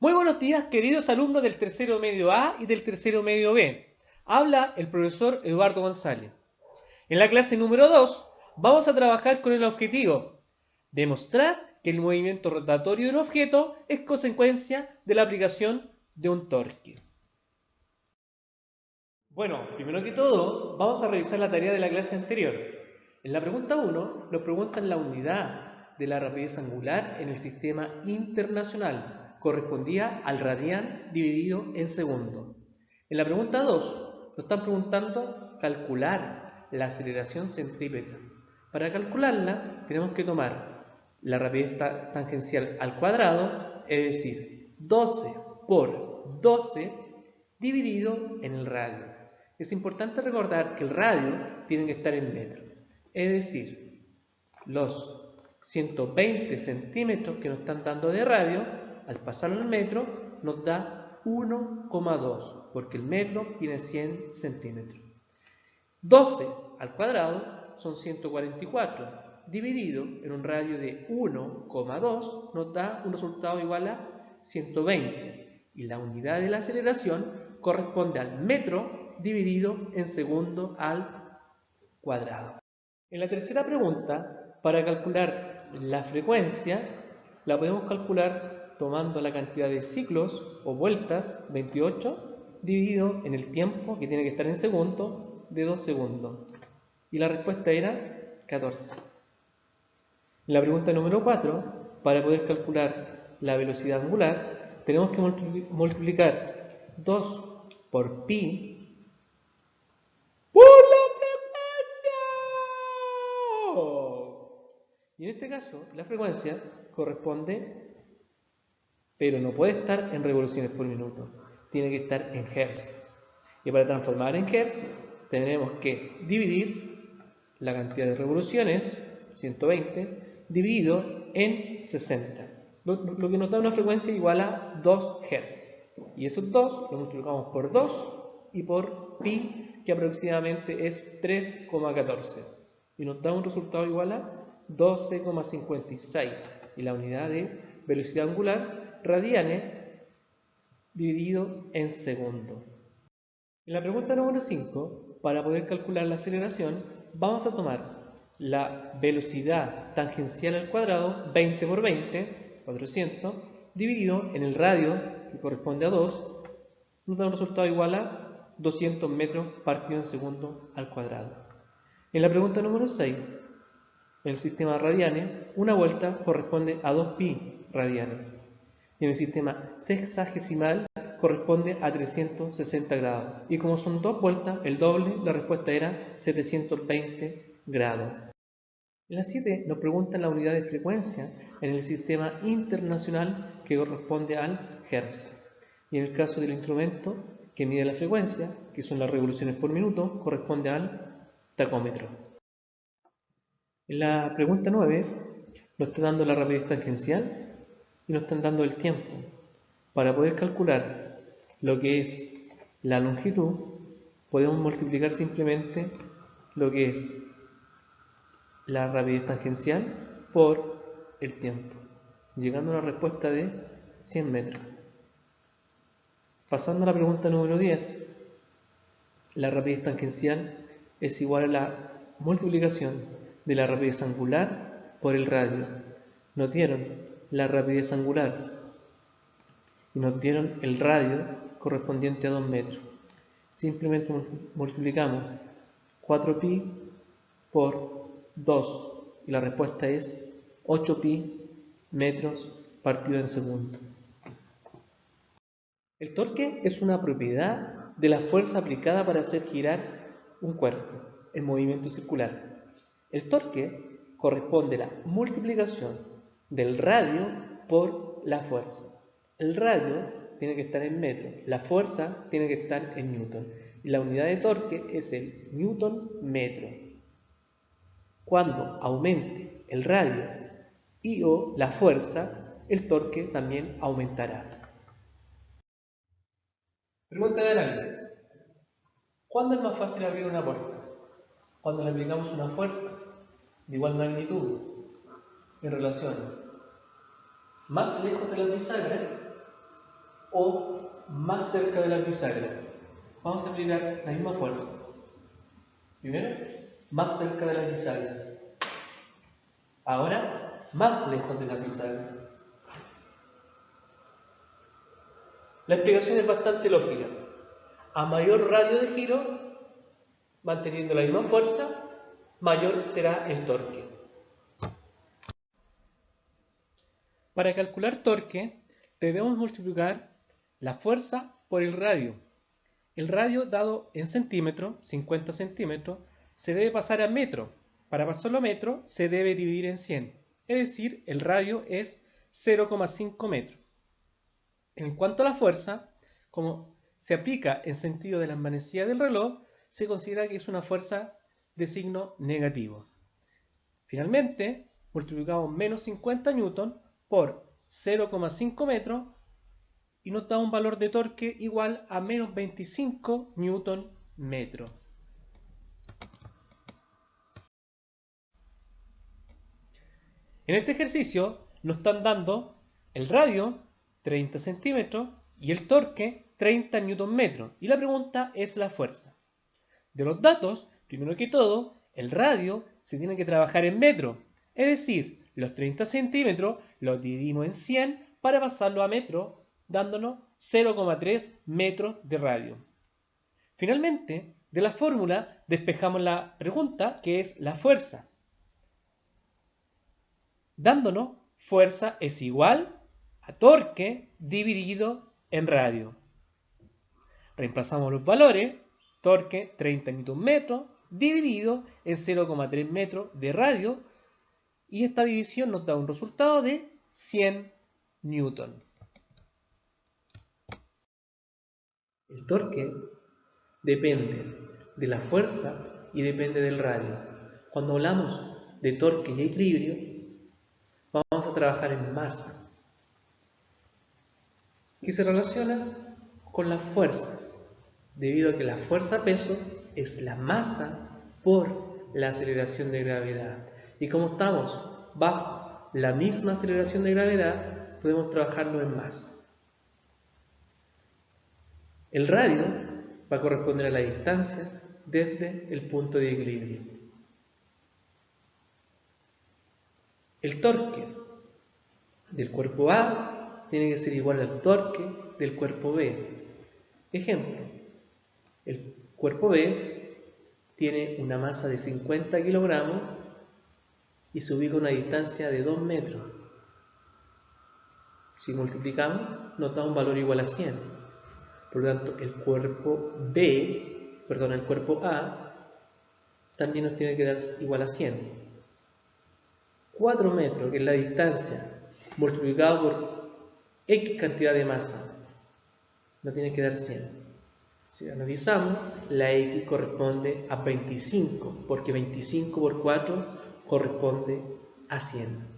Muy buenos días, queridos alumnos del tercero medio A y del tercero medio B. Habla el profesor Eduardo González. En la clase número 2 vamos a trabajar con el objetivo demostrar que el movimiento rotatorio de un objeto es consecuencia de la aplicación de un torque. Bueno, primero que todo, vamos a revisar la tarea de la clase anterior. En la pregunta 1 nos preguntan la unidad de la rapidez angular en el sistema internacional. Correspondía al radián dividido en segundo. En la pregunta 2 nos están preguntando calcular la aceleración centrípeta. Para calcularla tenemos que tomar la rapidez tangencial al cuadrado, es decir, 12 por 12 dividido en el radio. Es importante recordar que el radio tiene que estar en metros, es decir, los 120 centímetros que nos están dando de radio, al pasarlo al metro, nos da 1,2, porque el metro tiene 100 centímetros. 12 al cuadrado son 144, dividido en un radio de 1,2 nos da un resultado igual a 120, y la unidad de la aceleración corresponde al metro dividido en segundo al cuadrado. En la tercera pregunta, para calcular la frecuencia, la podemos calcular tomando la cantidad de ciclos o vueltas, 28, dividido en el tiempo, que tiene que estar en segundo, de 2 segundos. Y la respuesta era 14. En la pregunta número 4, para poder calcular la velocidad angular, tenemos que multiplicar 2 por pi por la frecuencia. Y en este caso, la frecuencia corresponde, pero no puede estar en revoluciones por minuto, tiene que estar en hertz. Y para transformar en hertz, tendremos que dividir la cantidad de revoluciones, 120, dividido en 60. Lo que nos da una frecuencia igual a 2 Hz. Y esos 2 lo multiplicamos por 2 y por pi, que aproximadamente es 3,14. Y nos da un resultado igual a 12,56. Y la unidad de velocidad angular, radianes, dividido en segundo. En la pregunta número 5, para poder calcular la aceleración, vamos a tomar la velocidad tangencial al cuadrado, 20 por 20, 400, dividido en el radio, que corresponde a 2, nos da un resultado igual a 200 metros partido en segundo al cuadrado. En la pregunta número 6, en el sistema radianes, una vuelta corresponde a 2 pi radianes. Y en el sistema sexagesimal corresponde a 360 grados. Y como son 2 vueltas, el doble, la respuesta era 720 grados. En la 7 nos preguntan la unidad de frecuencia en el sistema internacional, que corresponde al Hertz. Y en el caso del instrumento que mide la frecuencia, que son las revoluciones por minuto, corresponde al tacómetro. En la pregunta 9 nos está dando la rapidez tangencial y nos están dando el tiempo. Para poder calcular lo que es la longitud, podemos multiplicar simplemente lo que es la rapidez tangencial por el tiempo, llegando a una respuesta de 100 metros. Pasando a la pregunta número 10, la rapidez tangencial es igual a la multiplicación de la rapidez angular por el radio. Nos dieron la rapidez angular y nos dieron el radio correspondiente a 2 metros. Simplemente multiplicamos 4pi por 2 y la respuesta es 8pi metros partido en segundo. El torque es una propiedad de la fuerza aplicada para hacer girar un cuerpo en movimiento circular. El torque corresponde a la multiplicación del radio por la fuerza. El radio tiene que estar en metros, la fuerza tiene que estar en newton. Y la unidad de torque es el newton metro. Cuando aumente el radio y o la fuerza, el torque también aumentará. Pregunta de análisis. ¿Cuándo es más fácil abrir una puerta? Cuando le aplicamos una fuerza de igual magnitud en relación más lejos de la bisagra o más cerca de las bisagras. Vamos a aplicar la misma fuerza. Primero, más cerca de las bisagras. Ahora, más lejos de las bisagras. La explicación es bastante lógica. A mayor radio de giro, manteniendo la misma fuerza, mayor será el torque. Para calcular torque, debemos multiplicar la fuerza por el radio. El radio dado en centímetros, 50 centímetros, se debe pasar a metro. Para pasarlo a metro, se debe dividir en 100. Es decir, el radio es 0,5 metros. En cuanto a la fuerza, como se aplica en sentido de las manecillas del reloj, se considera que es una fuerza de signo negativo. Finalmente, multiplicamos menos 50 newton por 0,5 metros y nos da un valor de torque igual a menos 25 newton metro. En este ejercicio nos están dando el radio 30 centímetros y el torque 30 newton metros. Y la pregunta es la fuerza. De los datos, primero que todo, el radio se tiene que trabajar en metros. Es decir, los 30 centímetros los dividimos en 100 para pasarlo a metros, dándonos 0,3 metros de radio. Finalmente, de la fórmula despejamos la pregunta, que es la fuerza. Dándonos fuerza es igual a torque dividido en radio. Reemplazamos los valores, torque 30 Nm dividido en 0,3 metros de radio, y esta división nos da un resultado de 100 newton. El torque depende de la fuerza y depende del radio. Cuando hablamos de torque y equilibrio, vamos a trabajar en masa, que se relaciona con la fuerza, debido a que la fuerza-peso es la masa por la aceleración de gravedad. Y como estamos bajo la misma aceleración de gravedad, podemos trabajarlo en masa. El radio va a corresponder a la distancia desde el punto de equilibrio. El torque del cuerpo A tiene que ser igual al torque del cuerpo B. Ejemplo, el cuerpo B tiene una masa de 50 kilogramos y se ubica a una distancia de 2 metros. Si multiplicamos, nos da un valor igual a 100. Por lo tanto, el cuerpo A también nos tiene que dar igual a 100. 4 metros, que es la distancia, multiplicado por X cantidad de masa, nos tiene que dar 100. Si analizamos, la X corresponde a 25, porque 25 por 4 corresponde a 100.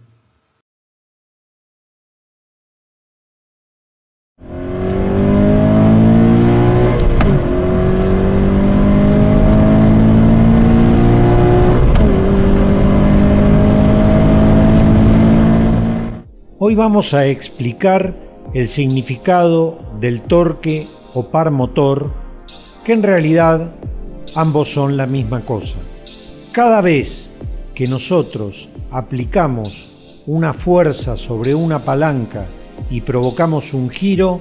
Hoy vamos a explicar el significado del torque o par motor, que en realidad ambos son la misma cosa. Cada vez que nosotros aplicamos una fuerza sobre una palanca y provocamos un giro,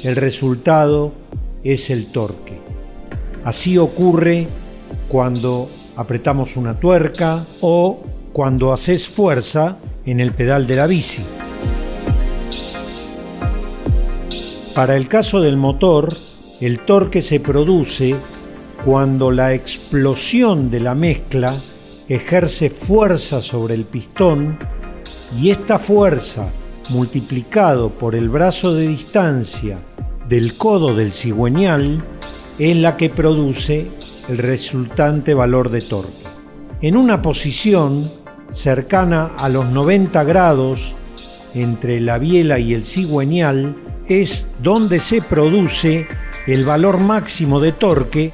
el resultado es el torque. Así ocurre cuando apretamos una tuerca o cuando haces fuerza en el pedal de la bici. Para el caso del motor, el torque se produce cuando la explosión de la mezcla ejerce fuerza sobre el pistón, y esta fuerza, multiplicado por el brazo de distancia del codo del cigüeñal, es la que produce el resultante valor de torque. En una posición cercana a los 90 grados entre la biela y el cigüeñal es donde se produce el valor máximo de torque.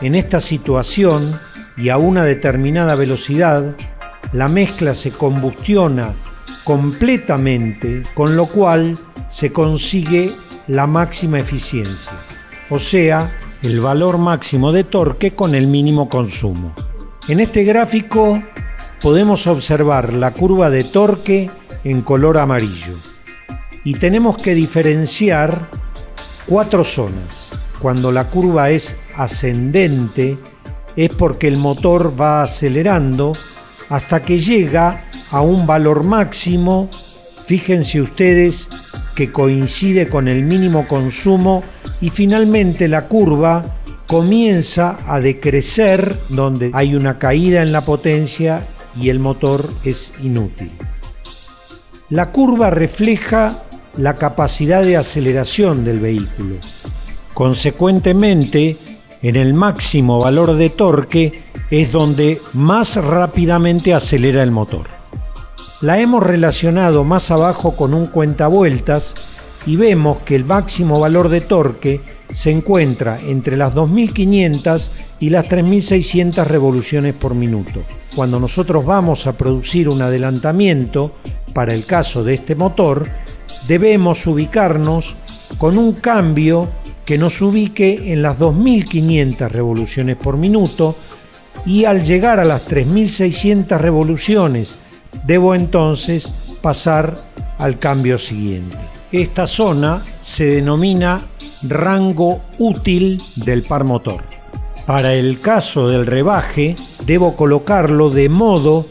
En esta situación y a una determinada velocidad, la mezcla se combustiona completamente, con lo cual se consigue la máxima eficiencia, o sea, el valor máximo de torque con el mínimo consumo. En este gráfico podemos observar la curva de torque en color amarillo y tenemos que diferenciar 4 zonas. Cuando la curva es ascendente es porque el motor va acelerando hasta que llega a un valor máximo. Fíjense ustedes que coincide con el mínimo consumo y finalmente la curva comienza a decrecer donde hay una caída en la potencia y el motor es inútil. La curva refleja la capacidad de aceleración del vehículo. Consecuentemente, en el máximo valor de torque es donde más rápidamente acelera el motor. La hemos relacionado más abajo con un cuentavueltas y vemos que el máximo valor de torque se encuentra entre las 2500 y las 3600 revoluciones por minuto. Cuando nosotros vamos a producir un adelantamiento, para el caso de este motor, debemos ubicarnos con un cambio que nos ubique en las 2500 revoluciones por minuto y al llegar a las 3600 revoluciones debo entonces pasar al cambio siguiente. Esta zona se denomina rango útil del par motor. Para el caso del rebaje debo colocarlo de modo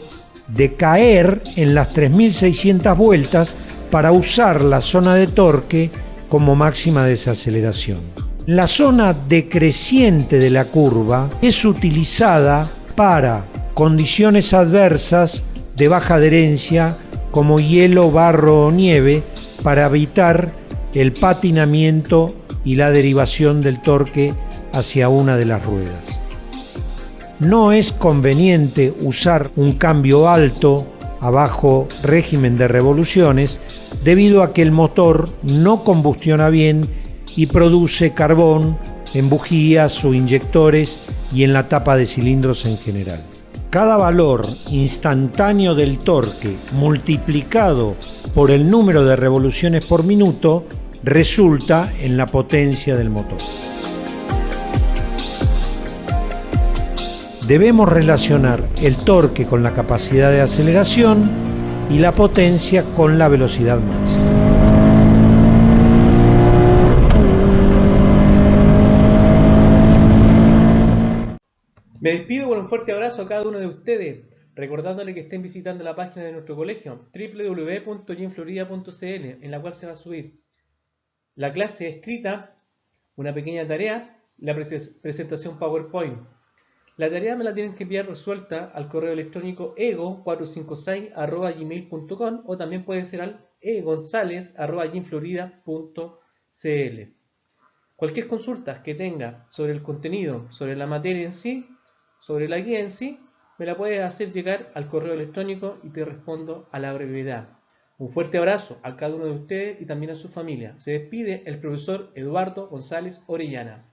de caer en las 3600 vueltas para usar la zona de torque como máxima desaceleración. La zona decreciente de la curva es utilizada para condiciones adversas de baja adherencia como hielo, barro o nieve para evitar el patinamiento y la derivación del torque hacia una de las ruedas. No es conveniente usar un cambio alto a bajo régimen de revoluciones debido a que el motor no combustiona bien y produce carbón en bujías o inyectores y en la tapa de cilindros en general. Cada valor instantáneo del torque multiplicado por el número de revoluciones por minuto resulta en la potencia del motor. Debemos relacionar el torque con la capacidad de aceleración y la potencia con la velocidad máxima. Me despido con un fuerte abrazo a cada uno de ustedes, recordándole que estén visitando la página de nuestro colegio www.ginflorida.cl, en la cual se va a subir la clase escrita, una pequeña tarea, la presentación PowerPoint. La tarea me la tienen que enviar resuelta al correo electrónico ego456@gmail.com o también puede ser al egonzalez@ginflorida.cl. Cualquier consulta que tenga sobre el contenido, sobre la materia en sí, sobre la guía en sí, me la puedes hacer llegar al correo electrónico y te respondo a la brevedad. Un fuerte abrazo a cada uno de ustedes y también a su familia. Se despide el profesor Eduardo González Orellana.